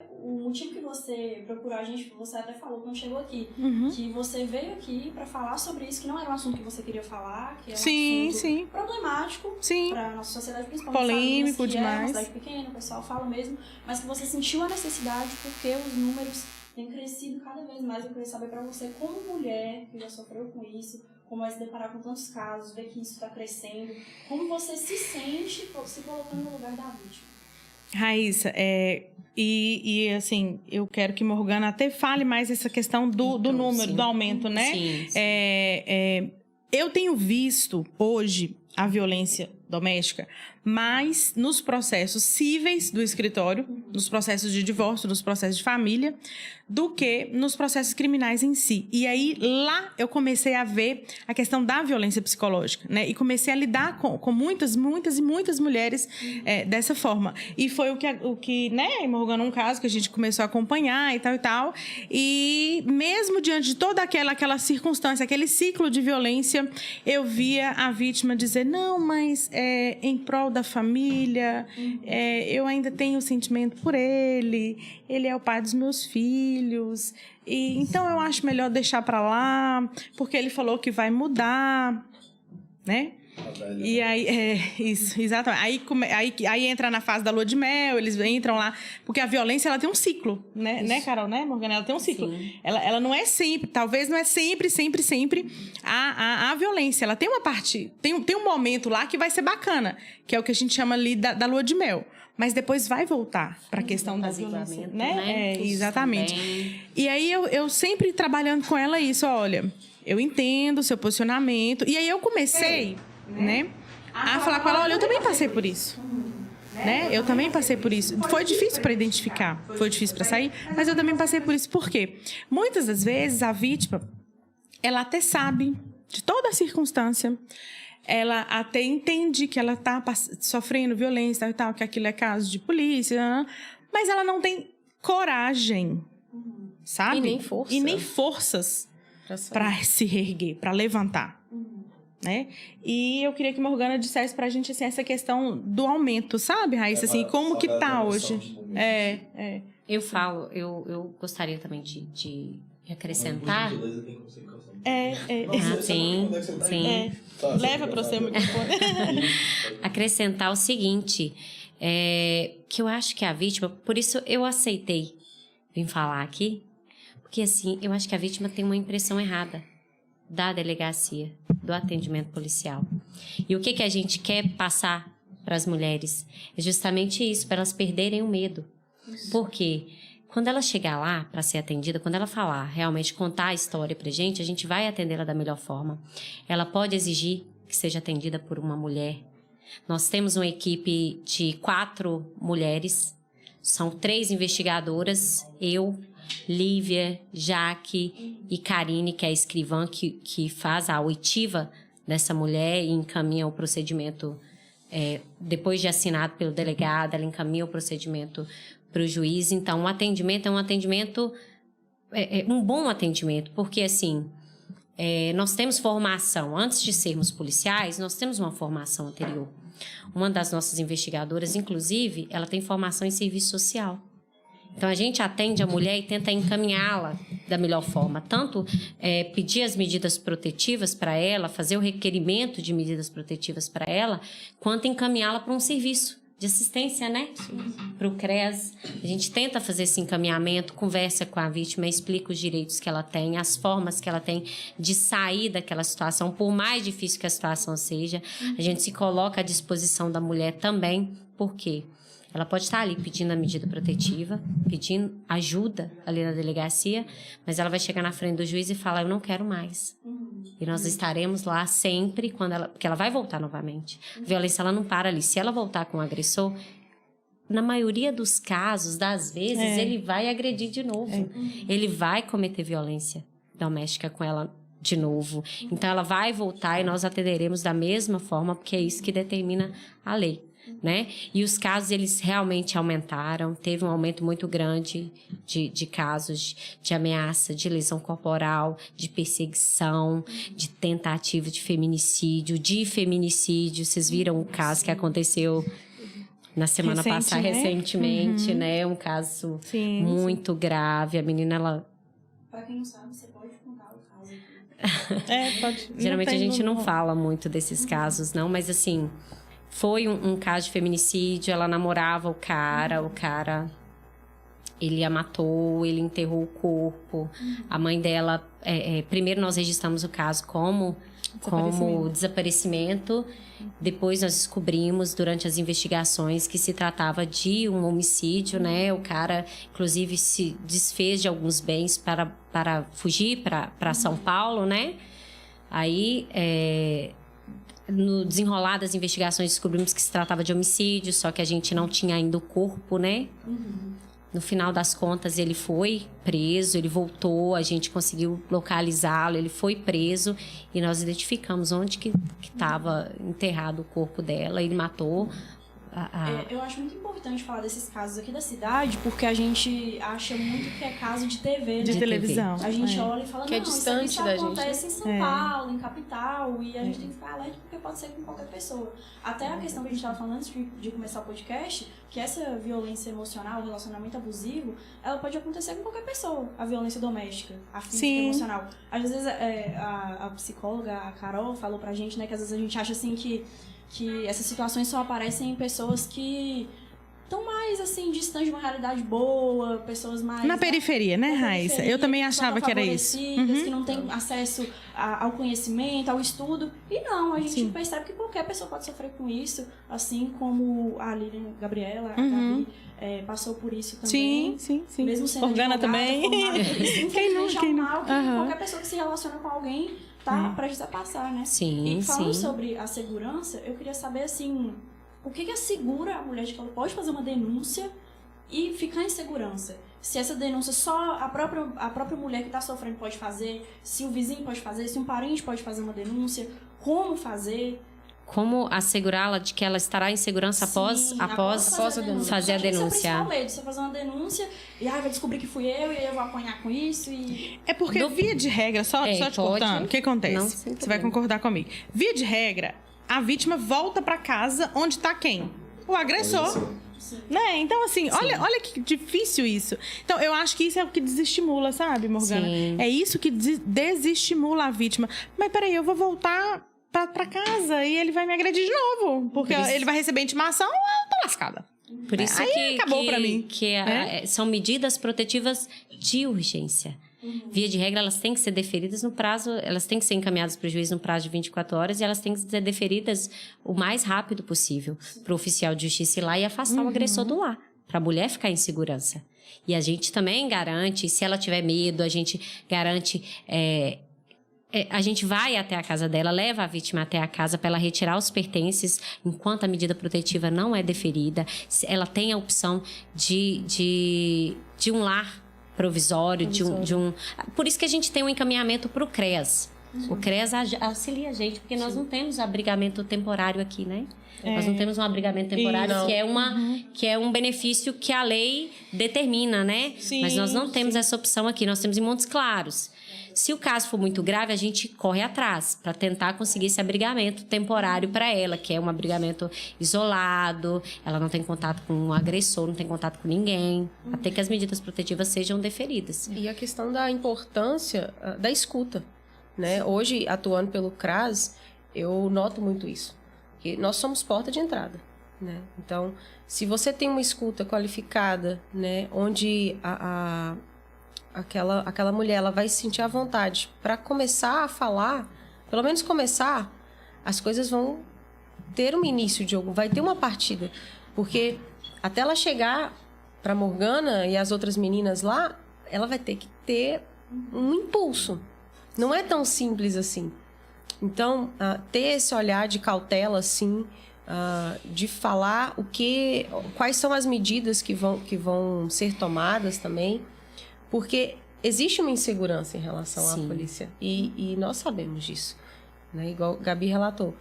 O motivo que você procurou a gente, você até falou quando chegou aqui, que você veio aqui para falar sobre isso, que não era um assunto que você queria falar, que é um assunto problemático para a nossa sociedade, principalmente polêmico que demais. É uma cidade pequena, o pessoal fala mesmo, mas que você sentiu a necessidade porque os números têm crescido cada vez mais. Eu queria saber para você, como mulher que já sofreu com isso, como é se deparar com tantos casos, ver que isso está crescendo, como você se sente se colocando no lugar da vítima? Raíssa, assim, eu quero que Morgana até fale mais essa questão do número, do aumento, né? Sim. Eu tenho visto hoje a violência doméstica mais nos processos cíveis do escritório, nos processos de divórcio, nos processos de família, do que nos processos criminais em si. E aí, lá, eu comecei a ver a questão da violência psicológica, né? E comecei a lidar com muitas mulheres dessa forma. E foi o que, né, Morgana, um caso que a gente começou a acompanhar e tal e tal. E mesmo diante de toda aquela circunstância, aquele ciclo de violência, eu via a vítima dizer, não, mas em prol da família, eu ainda tenho sentimento por ele é o pai dos meus filhos, e então eu acho melhor deixar para lá, porque ele falou que vai mudar, né? E aí, isso, exatamente. Aí entra na fase da lua de mel, eles entram lá, porque a violência, ela tem um ciclo, né, Carol, né, Morgana? Ela tem um ciclo. Ela não é sempre, talvez não é sempre a violência. Ela tem uma parte, tem um momento lá que vai ser bacana, que é o que a gente chama ali da lua de mel. Mas depois vai voltar para a questão da violência, né? Exatamente. Também. E aí eu sempre trabalhando com ela isso, olha, eu entendo o seu posicionamento. E aí eu comecei, né, a falar com ela, olha, eu também passei por isso. Né? Eu também passei por isso. Foi difícil para identificar, foi difícil para sair, mas eu também passei por isso. Por quê? Muitas das vezes a vítima, ela até sabe de toda a circunstância, ela até entende que ela está sofrendo violência e tal, que aquilo é caso de polícia, mas ela não tem coragem, sabe? E nem forças para se reerguer, para levantar. Né? E eu queria que Morgana dissesse pra gente assim, essa questão do aumento, sabe, Raíssa? Assim, como que tá hoje? Eu gostaria também de acrescentar. Sim. Leva para você o microfone. Acrescentar o seguinte, que eu acho que a vítima, por isso eu aceitei vir falar aqui, porque assim, eu acho que a vítima tem uma impressão errada da delegacia, do atendimento policial. E o que a gente quer passar para as mulheres? É justamente isso, para elas perderem o medo. Por quê? Quando ela chegar lá para ser atendida, quando ela falar, realmente contar a história pra gente, a gente vai atendê-la da melhor forma. Ela pode exigir que seja atendida por uma mulher. Nós temos uma equipe de 4 mulheres, são 3 investigadoras, eu, Lívia, Jaque e Karine, que é a escrivã que faz a oitiva dessa mulher e encaminha o procedimento, depois de assinado pelo delegado, ela encaminha o procedimento para o juiz. Então, o atendimento é um atendimento, um bom atendimento, porque assim, nós temos formação, antes de sermos policiais, nós temos uma formação anterior. Uma das nossas investigadoras, inclusive, ela tem formação em serviço social. Então, a gente atende a mulher e tenta encaminhá-la da melhor forma. Tanto pedir as medidas protetivas para ela, fazer o requerimento de medidas protetivas para ela, quanto encaminhá-la para um serviço de assistência, né? Para o CREAS. A gente tenta fazer esse encaminhamento, conversa com a vítima, explica os direitos que ela tem, as formas que ela tem de sair daquela situação, por mais difícil que a situação seja. A gente se coloca à disposição da mulher também. Por quê? Ela pode estar ali pedindo a medida protetiva, pedindo ajuda ali na delegacia, mas ela vai chegar na frente do juiz e falar, eu não quero mais. E nós estaremos lá sempre, porque ela vai voltar novamente. A violência, ela não para ali. Se ela voltar com o agressor, na maioria dos casos, das vezes, ele vai agredir de novo. Ele vai cometer violência doméstica com ela de novo. Então, ela vai voltar e nós atenderemos da mesma forma, porque é isso que determina a lei. Né? E os casos, eles realmente aumentaram, teve um aumento muito grande de casos de ameaça, de lesão corporal, de perseguição, de tentativa de feminicídio, vocês viram o caso que aconteceu na semana passada, recentemente, né? Um caso muito grave. A menina, ela... Pra quem não sabe, você pode contar o caso aqui. Pode. Geralmente a gente não fala muito desses casos, não. Mas, assim, foi um caso de feminicídio. Ela namorava o cara... Ele a matou, ele enterrou o corpo. A mãe dela... primeiro nós registramos o caso como desaparecimento. Depois nós descobrimos, durante as investigações, que se tratava de um homicídio, né? O cara, inclusive, se desfez de alguns bens para fugir para São Paulo, né? Aí... no desenrolar das investigações, descobrimos que se tratava de homicídio, só que a gente não tinha ainda o corpo, né? No final das contas, ele foi preso, ele voltou, a gente conseguiu localizá-lo, ele foi preso e nós identificamos onde que estava enterrado o corpo dela, ele matou. Eu acho muito importante falar desses casos aqui da cidade, porque a gente acha muito que é caso de TV, de né? televisão. A gente olha e fala, que não, é distante isso da acontece gente, em São Paulo, em capital, e a gente tem que ficar alerta porque pode ser com qualquer pessoa. Até a questão que a gente estava falando antes de começar o podcast, que essa violência emocional, o relacionamento abusivo, ela pode acontecer com qualquer pessoa, a violência doméstica, a física e emocional. Às vezes a psicóloga, a Carol, falou pra gente, né, que às vezes a gente acha assim que essas situações só aparecem em pessoas que estão mais, assim, distantes de uma realidade boa, pessoas mais... Na periferia, né, Raíssa? Eu também achava que era isso. Que não têm acesso ao conhecimento, ao estudo. E não, a gente percebe que qualquer pessoa pode sofrer com isso, assim como a Lilian Gabriela, a Gabi, passou por isso também. Sim. Mesmo sendo Organa também. Infelizmente é um mal que qualquer pessoa que se relaciona com alguém tá prestes a passar, né? Sim, e falando sobre a segurança, eu queria saber, assim, o que assegura a mulher de que ela pode fazer uma denúncia e ficar em segurança? Se essa denúncia só a própria mulher que está sofrendo pode fazer, se o vizinho pode fazer, se um parente pode fazer uma denúncia, como fazer? Como assegurá-la de que ela estará em segurança após fazer a denúncia? Esse é o principal medo, você fazer uma denúncia e vai descobrir que fui eu e aí eu vou apanhar com isso e... É porque, via de regra, só te cortando, o que acontece? Você vai concordar comigo. Via de regra, a vítima volta para casa onde está quem? O agressor. Né? Então, assim, olha que difícil isso. Então, eu acho que isso é o que desestimula, sabe, Morgana? Sim. É isso que desestimula a vítima. Mas peraí, eu vou voltar pra casa e ele vai me agredir de novo. Porque ele vai receber intimação, eu tô lascada. Por isso acabou pra mim. São medidas protetivas de urgência. Via de regra, elas têm que ser deferidas no prazo, elas têm que ser encaminhadas para o juiz no prazo de 24 horas e elas têm que ser deferidas o mais rápido possível para o oficial de justiça ir lá e afastar o agressor do lar, para a mulher ficar em segurança. E a gente também garante, se ela tiver medo, a gente garante... a gente vai até a casa dela, leva a vítima até a casa para ela retirar os pertences enquanto a medida protetiva não é deferida. Ela tem a opção de um lar provisório, de um... Por isso que a gente tem um encaminhamento para o CREAS. O CREAS auxilia a gente, porque nós não temos abrigamento temporário aqui, né? Nós não temos um abrigamento temporário, que é um benefício que a lei determina, né? Mas nós não temos essa opção aqui, nós temos em Montes Claros. Se o caso for muito grave, a gente corre atrás para tentar conseguir esse abrigamento temporário para ela, que é um abrigamento isolado, ela não tem contato com o agressor, não tem contato com ninguém, até que as medidas protetivas sejam deferidas. E a questão da importância da escuta, né? Hoje, atuando pelo CRAS, eu noto muito isso, que nós somos porta de entrada, né? Então, se você tem uma escuta qualificada, né, onde aquela mulher ela vai se sentir à vontade para começar a falar, pelo menos começar, as coisas vão ter um início de algo, vai ter uma partida, porque até ela chegar para Morgana e as outras meninas lá, ela vai ter que ter um impulso. Não é tão simples assim. Então, ter esse olhar de cautela, assim, de falar quais são as medidas que vão ser tomadas também. Porque existe uma insegurança em relação à polícia. E nós sabemos disso. Né? Igual a Gabi relatou.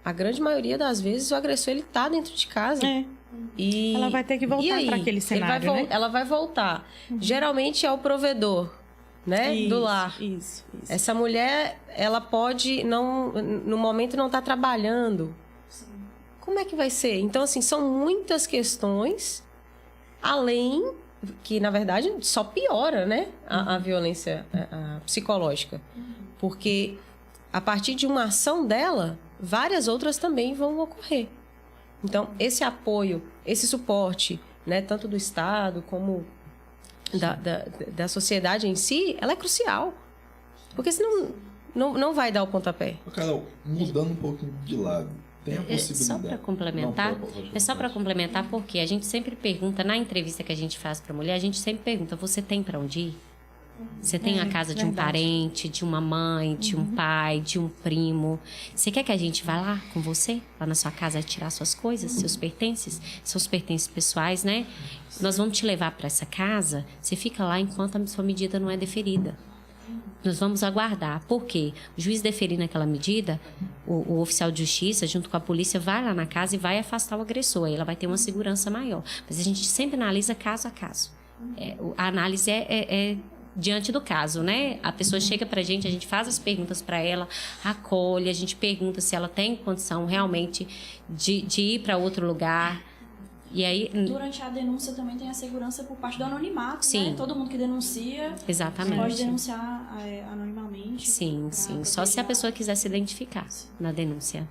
A grande maioria das vezes o agressor está dentro de casa. E ela vai ter que voltar para aquele cenário, né? Ela vai voltar. Geralmente é o provedor, né? Do lar. Isso. Essa mulher, ela pode, no momento, não estar trabalhando. Como é que vai ser? Então, assim, são muitas questões, além que, na verdade, só piora, né? A violência psicológica. Porque, a partir de uma ação dela, várias outras também vão ocorrer. Então, esse apoio, esse suporte, né, tanto do Estado como da sociedade em si, ela é crucial. Porque senão não vai dar o pontapé. Carol, mudando um pouquinho de lado, tem a possibilidade... Só para complementar, só para complementar, porque a gente sempre pergunta, na entrevista que a gente faz para a mulher, a gente sempre pergunta, você tem para onde ir? Você tem a casa de um parente, de uma mãe, de um pai, de um primo. Você quer que a gente vá lá com você? Lá na sua casa, tirar suas coisas, seus pertences pessoais, né? Nós vamos te levar para essa casa. Você fica lá enquanto a sua medida não é deferida. Nós vamos aguardar. Por quê? O juiz deferir naquela medida, o oficial de justiça, junto com a polícia, vai lá na casa e vai afastar o agressor. Aí ela vai ter uma segurança maior. Mas a gente sempre analisa caso a caso. A análise é diante do caso, né? A pessoa chega pra gente, a gente faz as perguntas para ela, acolhe, a gente pergunta se ela tem condição realmente de ir para outro lugar. E aí, durante a denúncia também tem a segurança por parte do anonimato, sim, né? Todo mundo que denuncia pode denunciar anonimamente. Sim. Só se a pessoa quiser se identificar na denúncia.